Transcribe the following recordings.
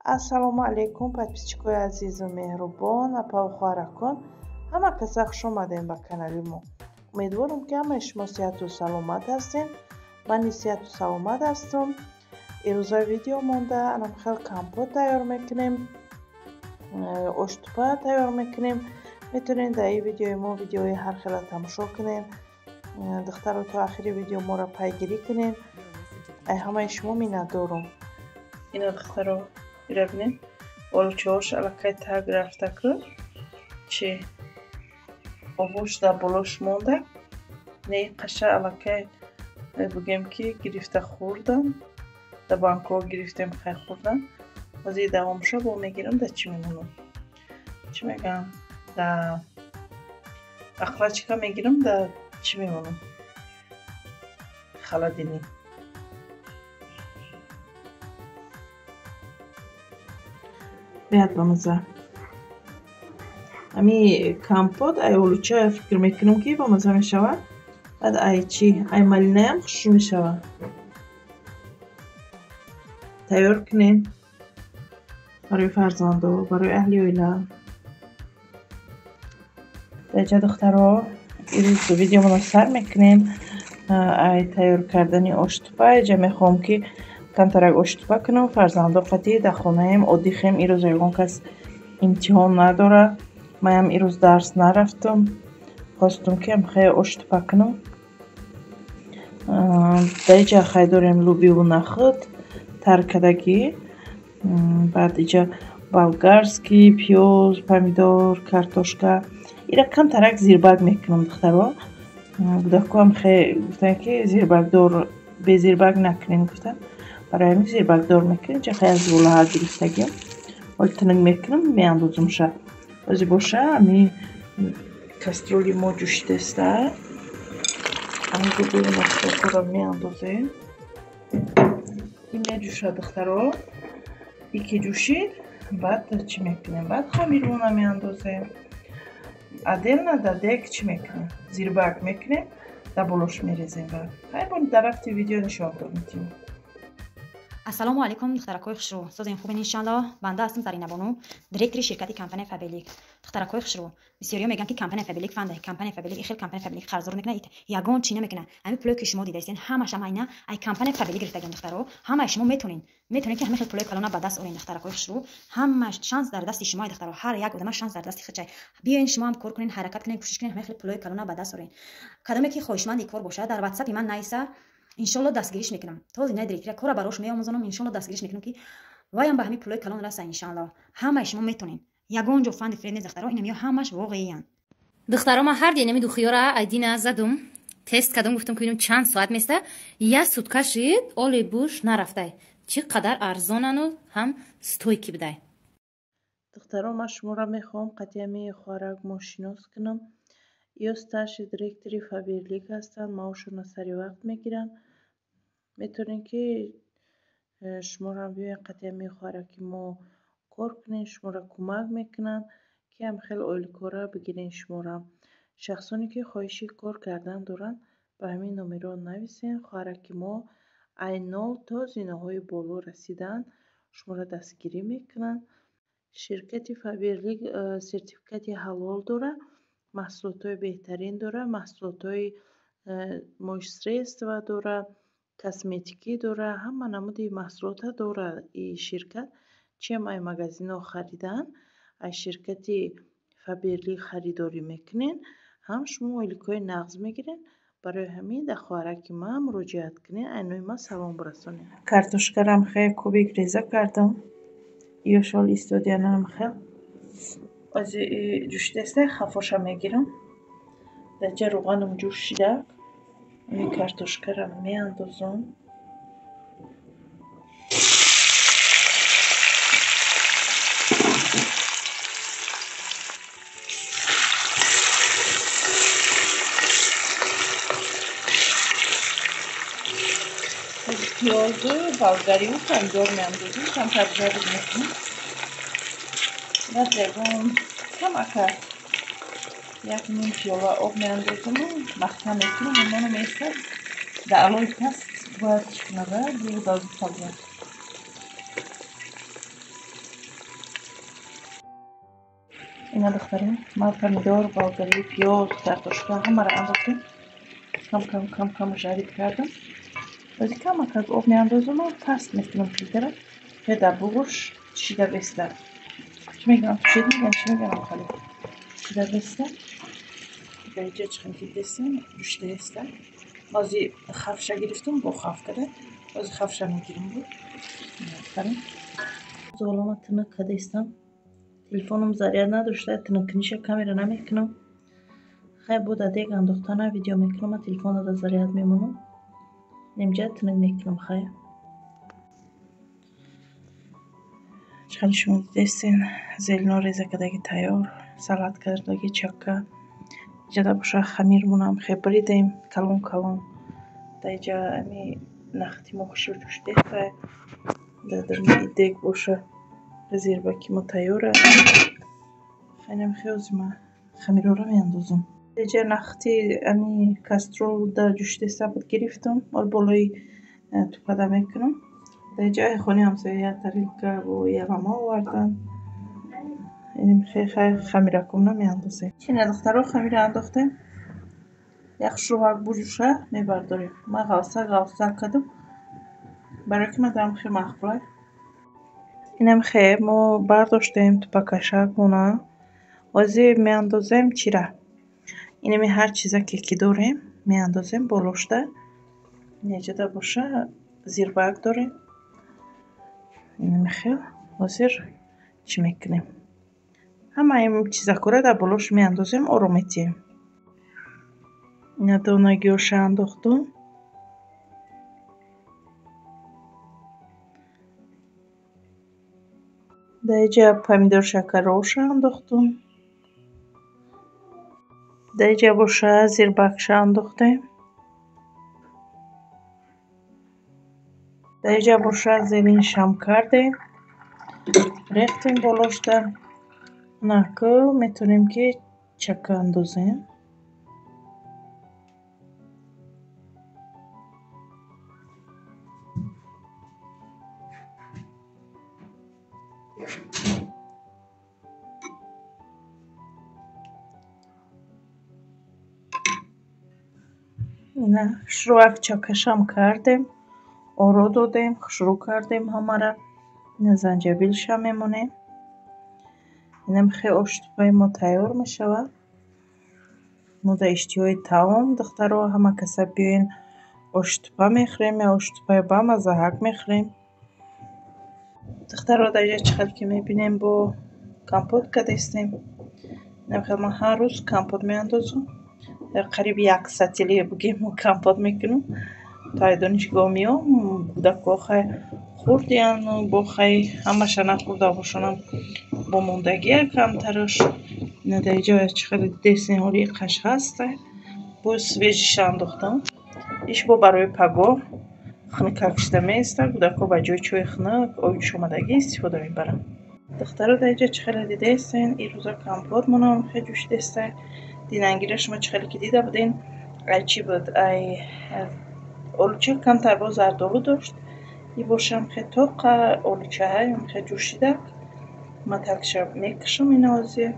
Ассалому алайкум, подписчикои азизу меҳрубон, апа ва хоҳаракон. Ҳама каса хуш омадем ба канали мо. Умедворам ки ҳамаи шумо сиҳату саломат ҳастем. Ман сиҳату саломат ҳастам. имрӯза видео монда анам хел компот тайёр мекунем, оштупа тайёр мекунем. метавонед дар ин видеои мо видеои ҳар хела тамошо кунед. духтаро то охири видео моро пайгирӣ кунед. ай ҳамаи шумо миннатдорам. ина духтаро ира бинед, олучаҳош аллакай так рафтаку, чи обош дар болош монда. не қаша аллакай бигем ки гирифта хӯрдан, дар банкҳо гирифтем хай хӯрдан. ҳозир дар омӯша бо мегирам, дар чӣ мемонам, чӣ мегӯям, дар ахлачка мегирам, дар чӣ мемонам, халадини. биёд ба маза. ҳамин компот ай олуча фикр мекунам ки ба маза мешавад. баъд ай чӣ, ай малинаям хушрӯ мешавад. тайёр кунем барои фарзандо, барои аҳли оила. даҷа духтаро, имрӯз видеоморо сар мекунем. ай тайёр кардани оштупа. иҷа мехоҳам ки камтарак оштупа кунам. фарзандо қатъи дар хонаем оддихем. имрӯз ягон кас имтиҳон надорад. манам имрӯз дарс нарафтам. хостам ки хай оштупа кунам. дар иҷа хай дорем лӯбиву нахӯд, таркадагӣ, баъд иҷа болгарский, пиёз, помидор, картошка. ира камтарак зирбак мекунам духтаро. кӯдакҳоам хай гуфтанд ки зирбакдор, безирбак накунем гуфтанд. барои ҳамин зирбакдор мекунем. иҷа хай аз волаҳа гирифтагӣ. ҳол тунук мекунам, меандозамша. ҳозир боша ҳамин кастроли мо ҷӯшидааста. ҳамин лӯбиву нахӯдро меандозем. ин меҷӯшад духтаро. ин ки ҷӯшид, баъд чӣ мекунем? Баъд хамирона меандозем. отдельно дар дег чӣ мекунем? Зирбак мекунем, дар болош мерезем. хай бо дар рафти видео нишонтон метиҳем. ассалому алайкум духтаракои хушрӯ. созем хубин иншаллоҳ. банда ҳастам Зарина Бону, директори ширкати компания Фабелик. духтаракои хушрӯ, бисёриҳо мегӯянд ки компания Фабелик фанда, компания Фабелик ихел компания Фабелик қарздор мекунад, ягон чӣ намекунад. ҳамин пулое ки шумо дидаистен ҳамаш айна ай компания Фабелик гирифтагиам духтаро. ҳамаи шумо метонед ки ҳамин хел пулое калона ба даст орен духтаракои хушрӯ. ҳамаш шанс дар дасти шумо духтаро. ҳар як одама шанс дар дасти худшай. биёин шумо ҳам кор кунед, ҳаракат кунед, кӯшиш кунед ҳамин хел пулое калона ба даст орен. кадоме ки хоҳишманди кор бошад, дар WhatsApp ман нависа. иншалло дастгириш мекунам. то зинаи директори кора барош меомӯзонам. иншалло дастгириш мекунам ки ваям ба ҳамин пулои калон раса. иншалло ҳамаи шумо метонед. ягон ҷо фанди фред нест духтаро. инам ё ҳамаш воқеиян. духтаро ман ҳар дена миду хиёра айдина задум тест кадом гуфтам ки бинам чанд соат места. як сутка шид оли буш нарафтай. чӣ қадар арзонану ҳам стойки бидай. духтаро, ман шуморо мехоҳам қатъи ҳамин хоҳарак мо шинос кунам. ё старши директори Фаберлик ҳастанд. маошашонро сари вақт мегиранд. метавонед ки шуморо биёед қатъи ҳамин хоҳараки мо кор кунед. шуморо кӯмак мекунанд ки ҳамхел оилакора бигирен. шуморо шахсоне ки хоҳиши кор кардан доранд ба ҳамин номеро нависен. хоҳараки мо ай 0 то зиноҳои боло расидан шуморо дастгирӣ мекунанд. ширкати Фаберлик сертификати ҳалол дорад. маҳсулотҳои беҳтарин дорад. маҳсулотҳои моистресва дорад, косметикӣ дорад. ҳама намуди маҳсулота дорад ин ширкат. чиам ай магазинҳо харидан, ай ширкати Фаберлик харидорӣ мекунен, ҳам шумо оилакои нағз мегирен. барои ҳамин дар хоҳараки ман муроҷиат кунед. ай нои ман салом бирасонед. картошкарам хеле кубик реза кардам. ё шол истодианам хел озир ҷӯшидааста. хафоша мегирам. даҷа рӯғанам ҷӯшида. ин картошкарам меандозам. пиёзу болгариву помидор меандозам. камтар жард мекунам. баъд ягон камака як ним пиёла об меандозаму махта мекунам. имоно меистад дар алои паст бояд чӣ кунада бӯ дозу салбият. اینا دخترم ما پمیدور، بالگری، پیاز، کارتوشکا همه را انداختیم. کم جارید کردم. وقتی کم از آب میاندازم و پست میکنم پیتره. که در بوش چیده بسته. چی میگم؟ چی میگم خالی؟ چیده بسته. اینجا چخنکی دستم جوشته است. بازی خفشه گرفتم با خف کرده. بازی خفشه میگیرم بود. دخترم. زولوم تنک کرده استم. تلفنم زریاد نداشته. تنکنیش کامیرا نمیکنم. خیلی بود دیگه انداختنه ویدیو میکنم. تلفن را زریاد میمونم. نمیجا تنک میکنم خیلی. چخالی شما دیدین زلنا ریزه کدایی تیار. سالاد کردگی چکه. اینجا باشه خمیر مونم خیلی بریدیم کلون. اینجا امی نختی مخشو جوش دیگه. در دیگ باشه زیر باکی متیاره. خیلی خیلی خمیر رو میاندازم. اینجا نختی امی کاسترول در جوش دیسته بود گرفتم. اور بالای تو پدا میکنم. اینجا خونی همسایه تاریک و یلما آوردن. اینم خیلی خمیر کنم نمیاندازه. چین دخترها خمیر انداختیم. یک شوهر بوجوشه میبرداریم. ما غلصه کردم. برای که من دارم خیلی مخبره. اینم خیلی ما برداشتیم تو پاکشک مونه. وزی میاندازیم چیره. اینمی هر چیزا که داریم میاندازیم بالاشته. اینجا باشه زیر باگ داریم. اینمی خیلی وزیر چی میکنیم. همه این چیزا کره در بالاش میاندازیم و رو میتیم. اینا دونگیوش انداختم. در اینجا پمیدور شکروش انداختم. در اینجا باشه زیر بخش انداختیم. در اینجا باشه زمین شم کردیم. ریختیم بالاش در نکه میتونیم که چکه اندازیم. نه شروع چکشم کردیم. آرو دادیم شروع کردیم همه را. زنجبیل شم میمونه. اینم خیلی اشتباه ما تیار میشود. ما در اشتیای تمام دخترها همه کسا بیاین اشتباه میخوریم یا اشتباه با مزهک میخوریم. دخترها در اینجا چقدر که میبینیم با کمپوت کدیستیم. اینم خیلی من هر روز کمپوت میاندازم. قریب 1 سطیلی بگیم کمپوت میکنم. تا دانشگاه میام کودک‌ها خیلی خوردین با خیلی همه نخورده باشنم با موندگی کمترش. نه در اینجا چقدر دیسین هوری قش هسته. با سویجش انداختم. ایش با برای پگاه خنک کشیده میسته. کودک‌ها با جای چوی خنک آیش اومدگی استفاده میبرن. دخترها در اینجا چقدر دیدین این روزا کمپوت منم خیلی جوش دیسته. دینانگیرش ما چقدر که دیده بودین ای چی بود ای اولوچه کمتر با زردالو داشت. این باشم خیلی توق اولوچه های خیلی جوشیده. ما تلکشم میکشم این آزی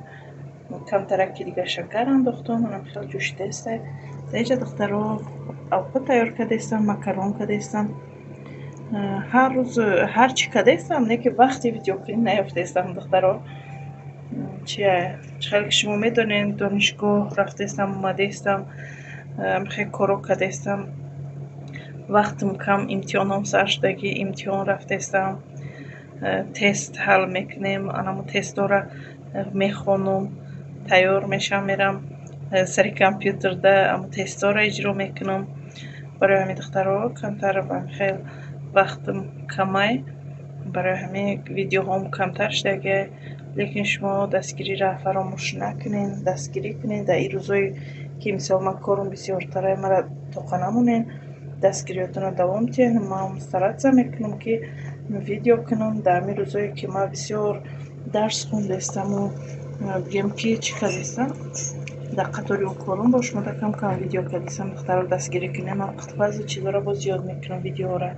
کمتر که دیگه شکر انداختم. منم خیلی جوشیده است. اینجا دخترها اوقات تیار کرده استم. مکرون کرده استم. هر روز هر چی کرده استم. نه که وقتی ویدیو کنیم نیافته استم دخترها. چیه خیلی شما میدونین دانشگاه رفته استم اومده استم. خیلی کارو کرده استم. وقتم کم امتحانم سر شدگی امتحان رفته استم. تست حل میکنیم. انمو تست را میخونم. تیار میشم میرم سری کامپیوتر ده اما تست را اجرا میکنم. برای همین دخترها کمتر و خیلی وقتم کمه. برای همین ویدیو هم کمتر شدگی. لیکن شما دستگیری را فراموش نکنین. دستگیری کنین. در این روزایی که مثال من کارم بسیار تره مرا توقع نمونین. دستگیریاتون رو دوام تین. ما مسترد میکنم که ویدیو کنم در این روزایی که ما بسیار درس خونده استم و بگیم که چی کردیستم در قطاری اون کارم باش. ما در کم ویدیو کردیستم دختر رو دستگیری کنیم. من قطع بعضی چیزا را باز یاد میکنم ویدیو را.